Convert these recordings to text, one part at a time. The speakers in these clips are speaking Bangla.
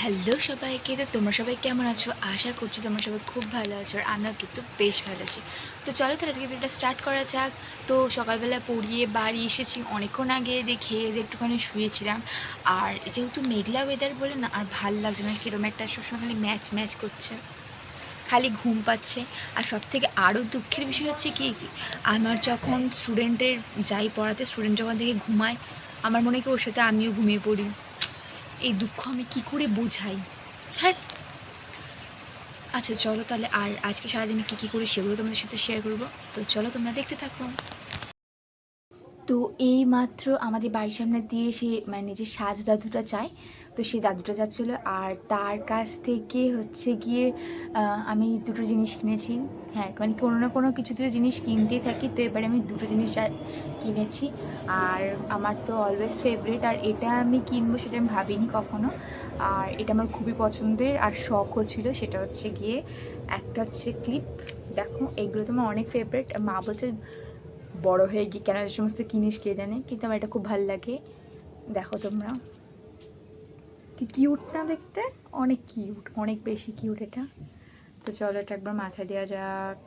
হ্যালো সবাইকে, তো তোমরা সবাই কেমন আছো? আশা করছি তোমরা সবাই খুব ভালো আছো, আর আমরা কিন্তু বেশ ভালো আছি। তো চলো তাহলে আজকে ভিডিওটা স্টার্ট করা যাক। তো সকালবেলা পড়িয়ে বাড়ি এসেছি অনেকক্ষণ আগে, খেয়ে একটুখানি শুয়েছিলাম। আর যেহেতু মেঘলা ওয়েদার বলে না, আর ভাল লাগছে না, কিরম একটা সবসময় খালি ম্যাচ ম্যাচ করছে, খালি ঘুম পাচ্ছে। আর সব থেকে আরও দুঃখের বিষয় হচ্ছে কি, আমার যখন স্টুডেন্টের যাই পড়াতে, স্টুডেন্ট যখন থেকে ঘুমায়, আমার মনে হয় কি ওর সাথে আমিও ঘুমিয়ে পড়ি। এই দুঃখ আমি কি করে বোঝাই। হ্যাঁ, আচ্ছা চলো তাহলে, আর আজকে সারাদিনে কী কী করি সেগুলো তোমাদের সাথে শেয়ার করবো। তো চলো তোমরা দেখতে থাকো। তো এই মাত্র আমাদের বাড়ির সামনে দিয়ে সে যে সাজ দাদুটা যায়, তো সেই দাদুটা যাচ্ছিলো, আর তার কাছ থেকে হচ্ছে গিয়ে আমি দুটো জিনিস কিনেছি। হ্যাঁ, মানে কোনো না কোনো কিছু তো জিনিস কিনতেই থাকি, তো এবারে আমি দুটো জিনিস কিনেছি। আর আমার তো অলওয়েজ ফেভারিট, আর এটা আমি কিনবো সেটা আমি ভাবিনি কখনো। আর এটা আমার খুবই পছন্দের আর শখও ছিল। সেটা হচ্ছে গিয়ে একটা হচ্ছে ক্লিপ। দেখো, এগুলো তো আমার অনেক ফেভারিট। মা বলছে বড় হয়ে গিয়ে কেন এই সমস্ত কিনিস কে জানে, কিন্তু আমার এটা খুব ভালো লাগে। দেখো তোমরা, কি কিউট না দেখতে, অনেক কিউট, অনেক বেশি কিউট এটা। তো চলো এটা একবার মাথায় দেওয়া যাক।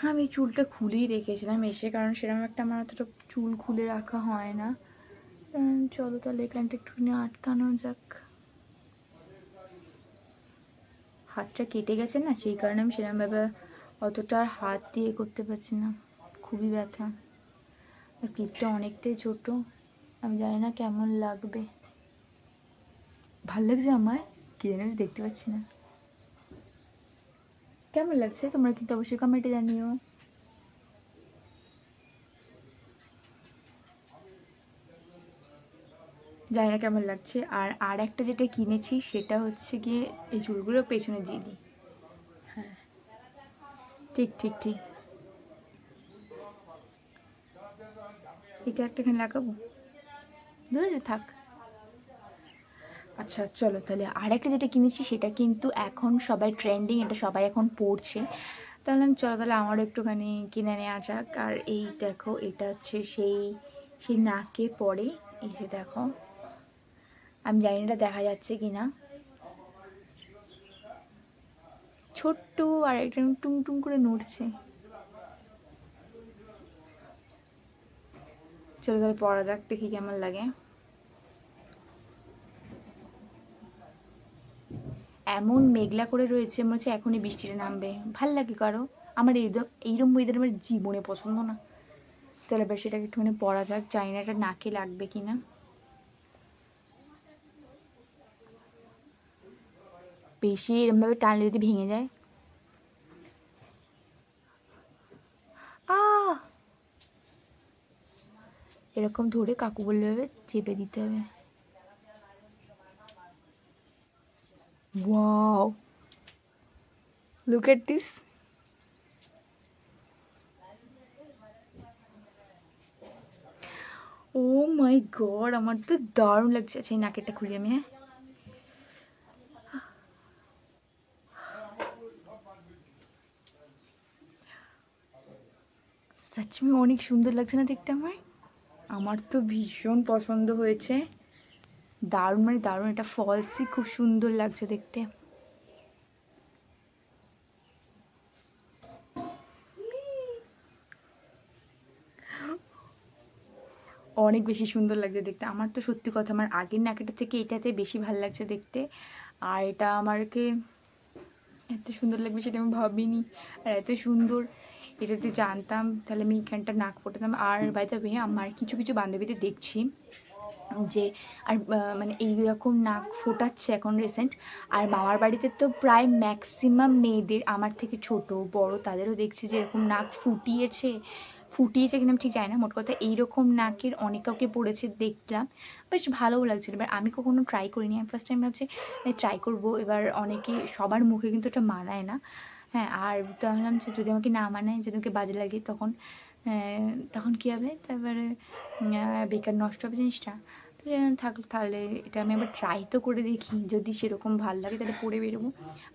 আমি চুলটা খুলেই রেখেছিলাম এসে, কারণ সেরকম একটা আমার অতটা চুল খুলে রাখা হয় না। চলো তাহলে এখানটা একটুখানি আটকানো যাক। হাতটা কেটে গেছে না, সেই কারণে আমি সেরকমভাবে অতটা হাত দিয়ে করতে পারছি না, খুবই ব্যথা। আর ক্লিপটা অনেকটাই ছোটো, আমি জানি না কেমন লাগবে। ভাল লাগছে আমায়, কি জানি দেখতে পাচ্ছি না। কেমন লাগছে তোমরা কিন্তু অবশ্যই কমেন্টে জানিও। জানি না কেমন লাগছে। আর একটা যেটা কিনেছি সেটা হচ্ছে গিয়ে এই চুলগুলো পেছনে দিয়ে দিই। হ্যাঁ, ঠিক ঠিক ঠিক, এটা একটাখানে লাগাবো, ধরে থাক। আচ্ছা চলো তাহলে আর একটা যেটা কিনেছি সেটা কিন্তু এখন সবাই ট্রেন্ডিং, এটা সবাই এখন পড়ছে। তাহলে আমি চলো তাহলে আমারও একটুখানি কিনে নেওয়া যাক। আর এই দেখো, এটা হচ্ছে সেই সেই নাকে পড়ে, এই যে দেখো, আমি জানি না এটা দেখা যাচ্ছে কি না, ছোট্ট, আর একটা টুং টুং করে নড়ছে। চলো তাহলে পড়া যাক, দেখি কেমন লাগে। এমন মেঘলা করে রয়েছে, মনে হচ্ছে এখনই বৃষ্টিটা নামবে। ভাল লাগে কারো? আমার এইরকম ওয়েদার আমার জীবনে পছন্দ না। তাহলে এবার সেটাকে একটুখানি পড়া যাক, জানি না এটা নাকে লাগবে কিনা। বেশি এরমভাবে টানলে যদি ভেঙে যায়। আহ, এরকম ধরে কাকু বললে হবে চেপে দিতে হবে। Wow, look at this. Oh my god, আমার তো দারুণ লাগছে। আচ্ছা, এই নাকেরটা খুলি আমি। হ্যাঁ, সচমি অনেক সুন্দর লাগছে না দেখতে আমার? আমার তো ভীষণ পছন্দ হয়েছে, দারুণ, মানে দারুণ। এটা ফলসই, খুব সুন্দর লাগছে দেখতে। অনেক বেশি সুন্দর লাগছে দেখতে। আমার তো সত্যি কথা, আমার আগের নাকেটা থেকে এটাতে বেশি ভালো লাগছে দেখতে। আর এটা আমাকে এত সুন্দর লাগবে সেটা আমি ভাবিনি। আর এত সুন্দর, এটা যদি জানতাম তাহলে আমি এখানটা নাক ফোটাতাম। আর বাই দ্য ওয়ে, আমার কিছু কিছু বান্ধবীদের দেখছি যে আর মানে এইরকম নাক ফোটাচ্ছে এখন রিসেন্ট। আর মামার বাড়িতে তো প্রায় ম্যাক্সিমাম মেয়েদের, আমার থেকে ছোট বড়, তাদেরও দেখছি যে এরকম নাক ফুটিয়েছে কিনা আমি ঠিক জানি না। মোট কথা এইরকম নাকের অনেক কাউকে পড়েছে দেখলাম, বেশ ভালোও লাগছিল। এবার আমি কখনো ট্রাই করিনি, আমি ফার্স্ট টাইম ভাবছি ট্রাই করবো। এবার অনেকে, সবার মুখে কিন্তু এটা মানায় না। হ্যাঁ, আর তো ভাবলাম যে যদি আমাকে না মানায়, যদি আমাকে বাজে লাগে, তখন তখন কী হবে, তারপরে বেকার নষ্ট হবে জিনিসটা। তো থাকলে তাহলে এটা আমি আবার ট্রাই তো করে দেখি, যদি সেরকম ভাল লাগে তাহলে পরে বেরোবো,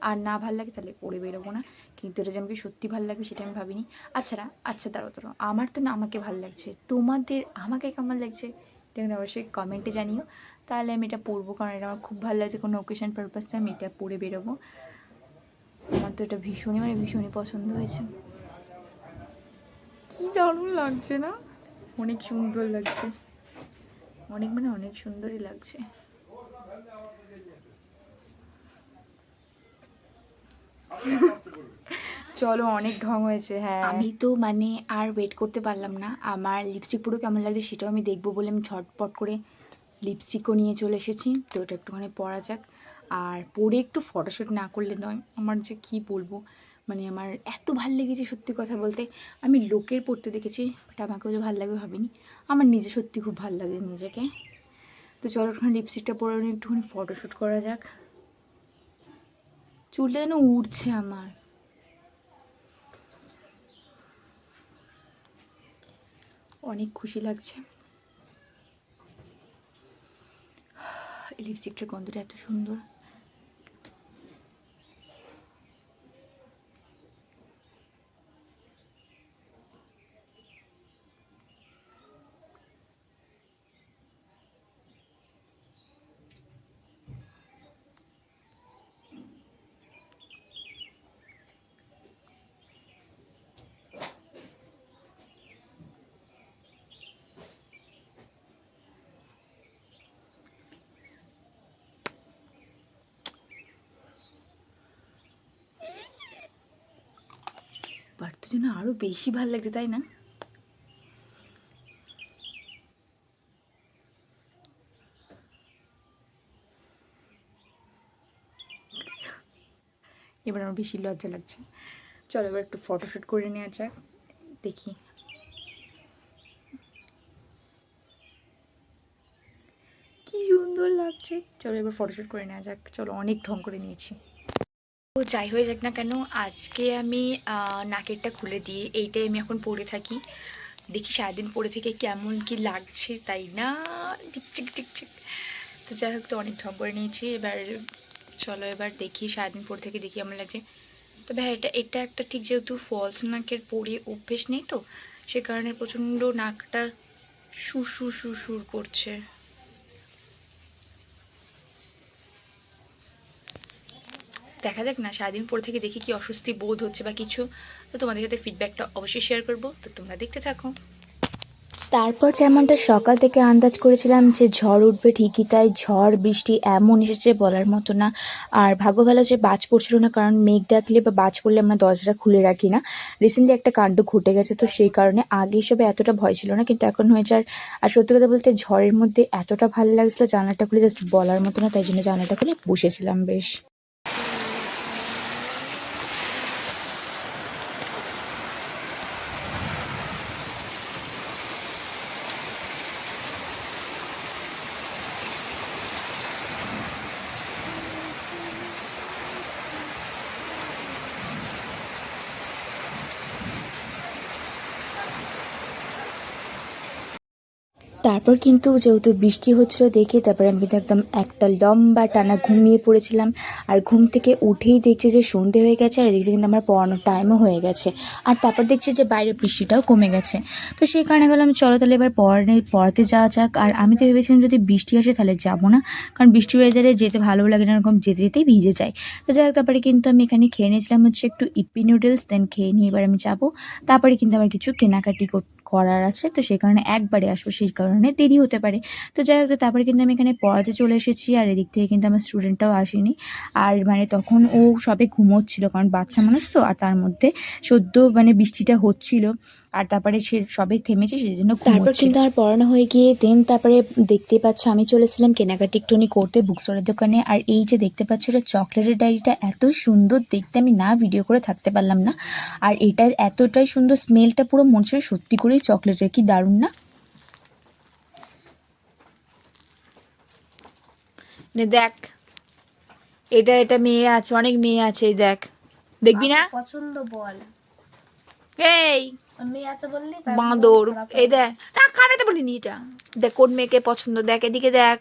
আর না ভাল লাগে তাহলে পরে বেরোবো না। কিন্তু এটা যে আমাকে সত্যি ভালো লাগবে সেটা আমি ভাবিনি। আচ্ছা, আচ্ছা, দাঁড়াও দাঁড়াও, আমার তো না আমাকে ভালো লাগছে, তোমাদের আমাকে কেমন লাগছে দেখুন অবশ্যই কমেন্টে জানিও, তাহলে আমি এটা পরবো, কারণ এটা আমার খুব ভালো লাগছে। কোনো অকেশন পারপাসে আমি এটা পরে বেরোবো। আমার তো এটা ভীষণই ভীষণই পছন্দ হয়েছে। কি দারুণ লাগছে না? অনেক সুন্দর লাগছে, অনেক সুন্দরই লাগছে। চলো অনেক ঢং হয়েছে। হ্যাঁ, আমি তো আর ওয়েট করতে পারলাম না। আমার লিপস্টিক পুরো কেমন লাগছে সেটাও আমি দেখবো বলে আমি ঝটপট করে লিপস্টিকও নিয়ে চলে এসেছি। তো ওটা একটুখানি পরা যাক, আর পরে একটু ফটোশ্যুট না করলে নয়। আমার যে কি বলবো, আমার এত ভাল লেগেছে সত্যি কথা বলতে। আমি লোকের পড়তে দেখেছি, বাট আমাকেও যে ভালো লাগবে ভাবিনি। আমার নিজে সত্যি খুব ভালো লাগে নিজেকে। তো চলো একটুখানি লিপস্টিকটা পরে একটুখানি ফটোশ্যুট করা যাক। চুলটা যেন উঠছে আমার, অনেক খুশি লাগছে। লিপস্টিকটার গন্ধটা এত সুন্দর। বাড়তে জন্য আরো বেশি ভালো লাগছে, তাই না? এবার আমার বেশি লজ্জা লাগছে। চলো এবার একটু ফটোশ্যুট করে নেওয়া যাক, দেখি কি সুন্দর লাগছে। চলো এবার ফটোশ্যুট করে নেওয়া যাক। চলো অনেক ঢং করে নিয়েছি। তো যাই হয়ে যাক না কেন, আজকে আমি নাকেরটা খুলে দিয়ে এইটাই আমি এখন পরে থাকি। দেখি সারাদিন পরে থেকে কেমন কি লাগছে, তাই না? টিকচিক টিকচিক। তো যাই হোক, তো অনেক ঢং করে নিয়েছি। এবার চলো এবার দেখি সারাদিন পরে থেকে দেখি কেমন লাগছে। তবে হ্যাঁ, এটা একটা ঠিক, যেহেতু ফলস নাকের পরে অভ্যেস নেই, তো সে কারণে প্রচণ্ড নাকটা সুর সুর সুর সুর করছে। দেখা যাক না, সারাদিন পরে থেকে দেখি কি অস্বস্তি বোধ হচ্ছে বা কিছু। তো তোমাদের সাথে ফিডব্যাকটা অবশ্যই শেয়ার করবো, তো তোমরা দেখতে থাকো। তারপর যেমনটা সকাল থেকে আন্দাজ করেছিলাম যে ঝড় উঠবে, ঠিকই তাই। ঝড় বৃষ্টি এমন এসেছে বলার মতো না। আর ভাগ্য ভালো যে বাজ পড়ছিল না, কারণ মেঘ ডাকলে বা বাজ পড়লে আমরা দরজাটা খুলে রাখি না। রিসেন্টলি একটা কাণ্ড ঘটে গেছে, তো সেই কারণে আগে এসবে এতটা ভয় ছিল না, কিন্তু এখন হয়েছে। আর সত্যি কথা বলতে ঝড়ের মধ্যে এতটা ভালো লাগছিল, জানলাটা খুলে জাস্ট বলার মতো না, তাই জন্য জানলাটা খুলে বসেছিলাম বেশ। তারপর কিন্তু যেহেতু বৃষ্টি হচ্ছিল দেখে, তারপরে আমি কিন্তু একদম একটা লম্বা টানা ঘুমিয়ে পড়েছিলাম। আর ঘুম থেকে উঠেই দেখছি যে সন্ধে হয়ে গেছে, আর এদিকে কিন্তু আমার পড়ানোর টাইমও হয়ে গেছে। আর তারপর দেখছি যে বাইরে বৃষ্টিটাও কমে গেছে। তো সেই কারণে বললাম চলো তাহলে এবার পড়াতে যাওয়া যাক। আর আমি তো ভেবেছিলাম যদি বৃষ্টি আসে তাহলে যাবো না, কারণ বৃষ্টির ওয়েদারে যেতে ভালো লাগে না, এরকম যেতে যেতেই ভিজে যায়। তো যাই হোক, তারপরে কিন্তু আমি এখানে খেয়ে নিয়েছিলাম হচ্ছে একটু ইপ্পি নুডলস, দেন খেয়ে নিয়ে এবার আমি যাবো। তারপরে কিন্তু আমার কিছু কেনাকাটি করার আছে, তো সেই কারণে একবারে আসবো, সেই কারণে দেরি হতে পারে। তো যাই হোক, তারপরে কিন্তু আমি এখানে পড়াতে চলে এসেছি। আর এদিক থেকে কিন্তু আমার স্টুডেন্টটাও আসেনি। আর তখন ও সবে ঘুমোচ্ছিল, কারণ বাচ্চা মানুষ তো। আর তার মধ্যে সদ্য বৃষ্টিটা হচ্ছিল, আর তারপরে সে সবে থেমেছে, সেই জন্য তারপর কিন্তু আমার পড়ানো হয়ে গিয়ে দেন তারপরে দেখতেই পাচ্ছ আমি চলেছিলাম কেনাকাটি একটুখানি করতে বুক স্টোরের দোকানে। আর এই যে দেখতে পাচ্ছ এটা চকলেটের ডায়েরিটা, এত সুন্দর দেখতে, আমি না ভিডিও করে থাকতে পারলাম না। আর এটা এতটাই সুন্দর, স্মেলটা পুরো মনে হচ্ছে সত্যি করেই চকলেটের, কি দারুণ না? দেখ, এটা মেয়ে আছে, অনেক মেয়ে আছে, এই দেখ, দেখবি না? পছন্দ বল। এই মেয়ে আছে বললি বাঁদর, এই দেখ না, খারাপ বলিনি এটা। দেখ কোন মেয়েকে পছন্দ, দেখ এদিকে দেখ,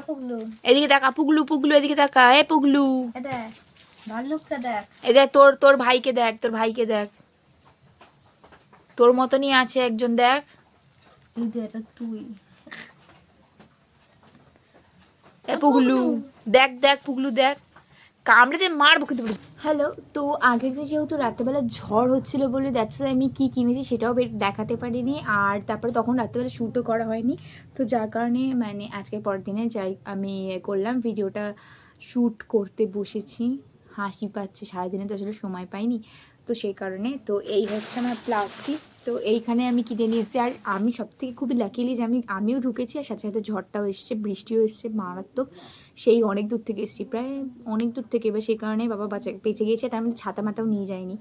পুগলু, এদিকে দেখ, পুগলু পুগলু এদিকে দেখা, এ পুগলু, দেখ ভাল্লুকটা দেখ, এই দেখ তোর তোর ভাইকে দেখ, তোর ভাইকে দেখ, তোর মতনই আছে একজন, দেখ। এই যে এটা তুই। এ পুগলু দেখ দেখ পুগলু দেখ, কামড়েতে মারবো কিন্তু। হ্যালো, তো আগের দিন যেহেতু রাত্রেবেলা ঝড় হচ্ছিলো বলে দ্যাটস আমি কি কিনেছি সেটাও দেখাতে পারিনি, আর তারপরে তখন রাত্রেবেলা শ্যুটও করা হয়নি। তো যার কারণে মানে আজকে পরের দিনে যাই আমি করলাম ভিডিওটা শ্যুট করতে বসেছি। হাসি পাচ্ছে, সারাদিনে তো আসলে সময় পাইনি, তো সেই কারণে। তো এই হচ্ছে আমার প্লাস্টিক, তো এইখানে আমি কিনে নিয়ে এসেছি। আর আমি সবথেকে খুবই লাকিলি যে আমিও ঢুকেছি, আর সাথে সাথে ঝড়টাও এসছে, বৃষ্টিও এসছে মারাত্মক। সেই অনেক দূর থেকে এসেছি, প্রায় অনেক দূর থেকে, এবার সেই কারণে বাবা বেঁচে গিয়েছে, তার মধ্যে ছাতা মাতাও নিয়ে যায়নি।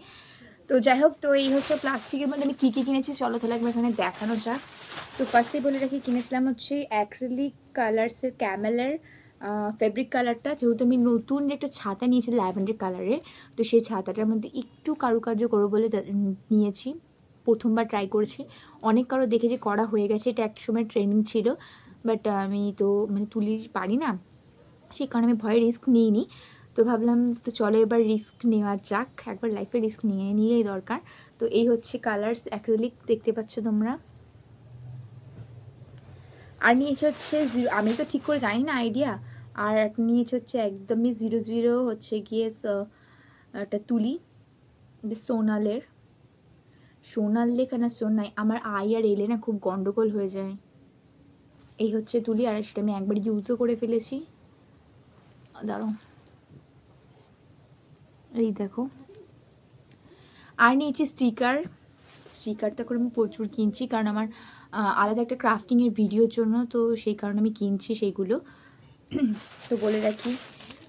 তো যাই হোক, তো এই হচ্ছে প্লাস্টিকের মধ্যে আমি কী কী কিনেছি চলো তাহলে একবার এখানে দেখানো যাক। তো ফার্স্টেই বলে রাখি, কিনেছিলাম হচ্ছে অ্যাক্রিলিক কালার্সের ক্যামেলের ফেব্রিক কালারটা, যেহেতু আমি নতুন যে একটা ছাতা নিয়েছি ল্যাভেন্ডার কালারের, তো সেই ছাতাটার মধ্যে একটু কারুকার্য করবো বলে নিয়েছি। প্রথমবার ট্রাই করেছি, অনেক কারো দেখেছি করা হয়ে গেছে, এটা এক সময় ট্রেনিং ছিল, বাট আমি তো মানে তুলি পারি না, সেই কারণে আমি ভয়ে রিস্ক নিইনি। তো ভাবলাম তো চলো এবার রিস্ক নেওয়া যাক, একবার লাইফে রিস্ক নিয়েই দরকার। তো এই হচ্ছে কালার্স অ্যাক্রিলিক, দেখতে পাচ্ছ তোমরা। আর নিয়েছে হচ্ছে আমি তো ঠিক করে জানি না আইডিয়া, আর নিয়েছে হচ্ছে একদমই 00 হচ্ছে গিয়ে একটা তুলি, সোনালের, সোনাল লেখা না সোনাই, আমার আই আর এলে না খুব গন্ডগোল হয়ে যায়। এই হচ্ছে তুলি, আর সেটা আমি একবার ইউজও করে ফেলেছি। দাঁড়াও, এই দেখো। আর নিয়েছি স্টিকার তো করে আমি প্রচুর কিনছি, কারণ আমার আলাদা একটা ক্রাফটিংয়ের ভিডিওর জন্য, তো সেই কারণে আমি কিনছি সেইগুলো। তো বলে রাখি,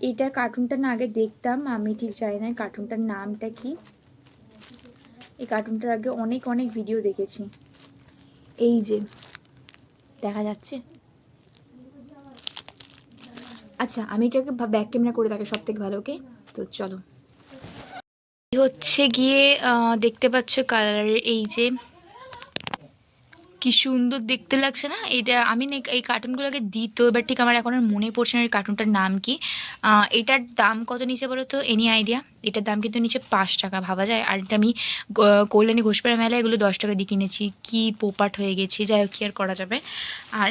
এটা কার্টুনটা না আগে দেখতাম, আমি ঠিক জানি না কার্টুনটার নামটা কি। এই কার্টুনটার আগে অনেক অনেক ভিডিও দেখেছি। এই যে দেখা যাচ্ছে, আচ্ছা আমি এটাকে ব্যাক ক্যামেরা করে দেখে সব থেকে ভালো। ওকে, তো চলো। হচ্ছে গিয়ে দেখতে পাচ্ছ কালারের, এই যে কি সুন্দর দেখতে লাগছে না, এটা আমি না এই কার্টুনগুলোকে দিত, এবার ঠিক আমার এখন আর মনে পড়ছে না এই কার্টুনটার নাম কি। এটার দাম কত নিচে বলো তো, এনি আইডিয়া? এটার দাম কিন্তু নিচে 5 টাকা, ভাবা যায়। আর এটা আমি কল্যাণী ঘোষপাড়া মেলায় এগুলো 10 টাকা দিয়ে কিনেছি, কি পোপাট হয়ে গেছি, যাই হোক কি আর করা যাবে। আর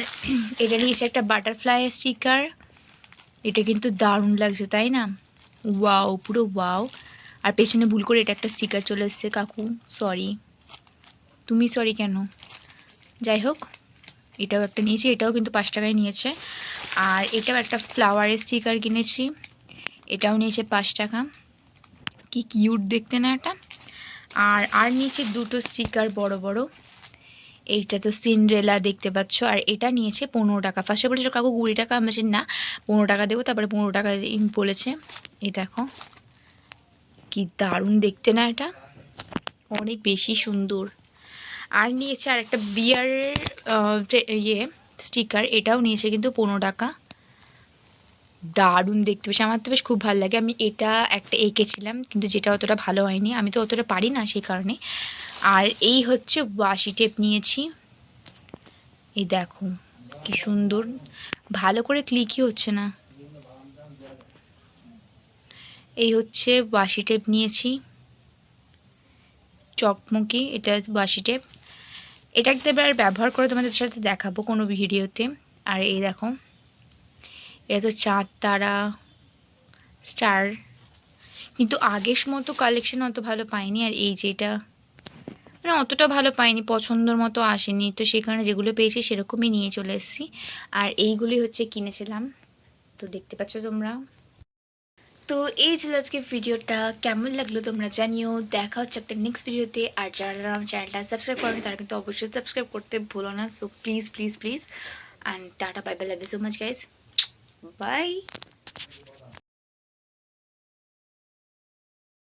এটা নিয়েছে একটা বাটারফ্লাই স্টিকার, এটা কিন্তু দারুণ লাগছে তাই না, ওয়াও পুরো ওয়াও। আর পেছনে ভুল করে এটা একটা স্টিকার চলে এসছে, কাকু সরি। তুমি সরি কেন? যাই হোক, এটাও একটা নিয়েছি, এটাও কিন্তু 5 টাকায় নিয়েছে। আর এটাও একটা ফ্লাওয়ারের স্টিকার কিনেছি, এটাও নিয়েছে 5 টাকা, কি কিউট দেখতে না এটা। আর নিয়েছি দুটো স্টিকার বড় বড়, এইটা তো সিন্ড্রেলা দেখতে পাচ্ছ, আর এটা নিয়েছে 15 টাকা। ফার্স্টে বলেছিল কাকু 20 টাকা, আমি বলছি না 15 টাকা দেবো, তারপরে 15 টাকা বলেছে। এই দেখো কি দারুণ দেখতে না, এটা অনেক বেশি সুন্দর। আর নিয়েছে আর একটা বিয়ার স্টিকার, এটাও নিয়েছে কিন্তু 15 টাকা, দারুণ দেখতে, বেশ আমার তো বেশ খুব ভালো লাগে। আমি এটা একটা এঁকেছিলাম, কিন্তু যেটা অতটা ভালো হয়নি, আমি তো অতটা পারি না সেই কারণে। আর এই হচ্ছে ওয়াশি টেপ নিয়েছি, এই দেখো কি সুন্দর, ভালো করে ক্লিকই হচ্ছে না। এই হচ্ছে ওয়াশি টেপ নিয়েছি, চকমকি, এটা ওয়াশি টেপ, এটা এবার ব্যবহার করে তোমাদের সাথে দেখাবো কোনো ভিডিওতে। আর এই দেখো, এটা তো চাঁদ তারা স্টার, কিন্তু আগের মতো কালেকশন অত ভালো পাইনি। আর এই যে এটা মানে অতটা ভালো পাইনি, পছন্দর মতো আসেনি, তো সেই কারণে যেগুলো পেয়েছি সেরকমই নিয়ে চলে এসেছি। আর এইগুলি হচ্ছে কিনেছিলাম, তো দেখতে পাচ্ছ তোমরা। তো এই ছিল আজকে ভিডিওটা, কেমন লাগলো তোমরা জানিও। দেখা হচ্ছে একটা নেক্সট ভিডিওতে। আর যারা আমার চ্যানেলটা সাবস্ক্রাইব করেনি তারা কিন্তু অবশ্যই সাবস্ক্রাইব করতে ভুলো না। So please please please, and tata, bye bye, love you so much guys, by.